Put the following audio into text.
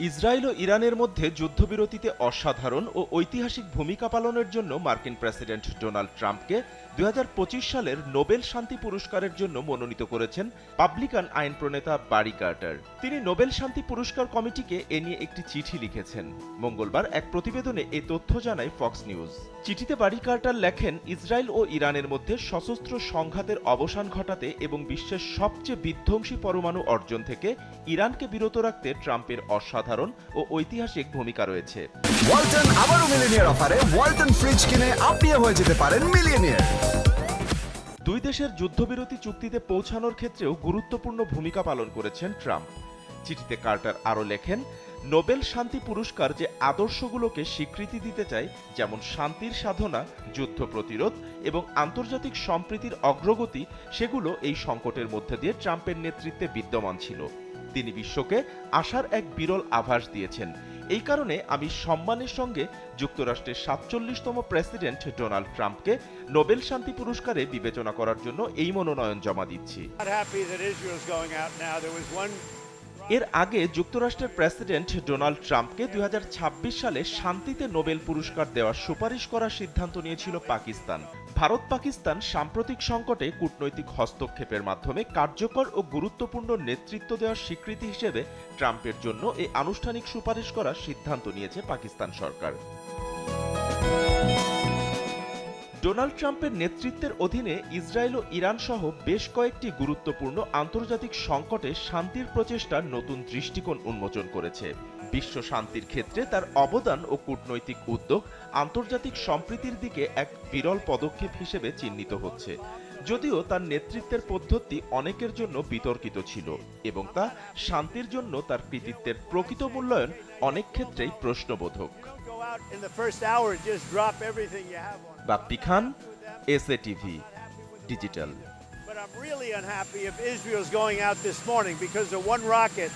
Israel ও ইরানের মধ্যে যুদ্ধবিরতিতে অসাধারণ ও ঐতিহাসিক ভূমিকা পালনের জন্য মার্কিন প্রেসিডেন্ট ডোনাল্ড ট্রাম্পকে ২০২৫ সালের নোবেল শান্তি পুরস্কারের জন্য মনোনীত করেছেন পাবলিকান আইন প্রণেতা বারি কার্টার। তিনি নোবেল শান্তি পুরস্কার কমিটিকে এ নিয়ে একটি চিঠি লিখেছেন। মঙ্গলবার এক প্রতিবেদনে এ তথ্য জানায় ফক্স নিউজ। চিঠিতে বারি কার্টার লেখেন, ইসরায়েল ও ইরানের মধ্যে সশস্ত্র সংঘাতের অবসান ঘটাতে এবং বিশ্বের সবচেয়ে বিধ্বংসী পরমাণু অর্জন থেকে ইরানকে বিরত রাখতে ট্রাম্পের অসাধারণ ও ঐতিহাসিক ভূমিকা রয়েছে। ওয়ালটন আবারও মিলিয়নিয়ার অফারে ওয়ালটন ফ্রিজ কিনে আপনিও হয়ে যেতে পারেন মিলিয়নিয়ার। দুই দেশের যুদ্ধবিরতি চুক্তিতে পৌঁছানোর ক্ষেত্রেও গুরুত্বপূর্ণ ভূমিকা পালন করেছেন ট্রাম্প। চিঠিতে কার্টার আরও লেখেন, নোবেল শান্তি পুরস্কার যে আদর্শগুলোকে স্বীকৃতি দিতে চায়, যেমন শান্তির সাধনা, যুদ্ধ প্রতিরোধ এবং আন্তর্জাতিক সম্প্রীতির অগ্রগতি, সেগুলো এই সংকটের মধ্যে দিয়ে ট্রাম্পের নেতৃত্বে বিদ্যমান ছিল। তিনি বিশ্বকে আশার এক বিরল আভাস দিয়েছেন। এই কারণে আমি সম্মানের সঙ্গে যুক্তরাষ্ট্রের ৪৭তম প্রেসিডেন্ট ডোনাল্ড ট্রাম্পকে নোবেল শান্তি পুরস্কারে বিবেচনা করার জন্য এই মনোনয়ন জমা দিচ্ছি। এর আগে যুক্তরাষ্ট্রের প্রেসিডেন্ট ডোনাল্ড ট্রাম্পকে ২০২৬ সালে শান্তিতে নোবেল পুরস্কার দেওয়ার সুপারিশ করার সিদ্ধান্ত নিয়েছিল পাকিস্তান। ভারত পাকিস্তান সাম্প্রতিক সংকটে কূটনৈতিক হস্তক্ষেপের মাধ্যমে কার্যকর ও গুরুত্বপূর্ণ নেতৃত্ব দেওয়ার স্বীকৃতি হিসেবে ট্রাম্পের জন্য এই আনুষ্ঠানিক সুপারিশ করার সিদ্ধান্ত নিয়েছে পাকিস্তান সরকার। ডোনাল্ড ট্রাম্পের নেতৃত্বের অধীনে ইসরায়েল ও ইরান সহ বেশ কয়েকটি গুরুত্বপূর্ণ আন্তর্জাতিক সংকটে শান্তির প্রচেষ্টার নতুন দৃষ্টিকোণ উন্মোচন করেছে। বিশ্ব শান্তির ক্ষেত্রে তার অবদান ও কূটনৈতিক উদ্যোগ আন্তর্জাতিক সম্প্রীতির দিকে এক বিরল পদক্ষেপ হিসেবে চিহ্নিত হচ্ছে। যদিও তার নেতৃত্বের পদ্ধতি অনেকের জন্য বিতর্কিত ছিল এবং তা শান্তির জন্য তার কৃতিত্বের প্রকৃত মূল্যায়ন অনেক ক্ষেত্রেই প্রশ্নবোধক। Bappi Khan, SATV digital. But I'm really unhappy if Israel's going out this morning because of one rocket.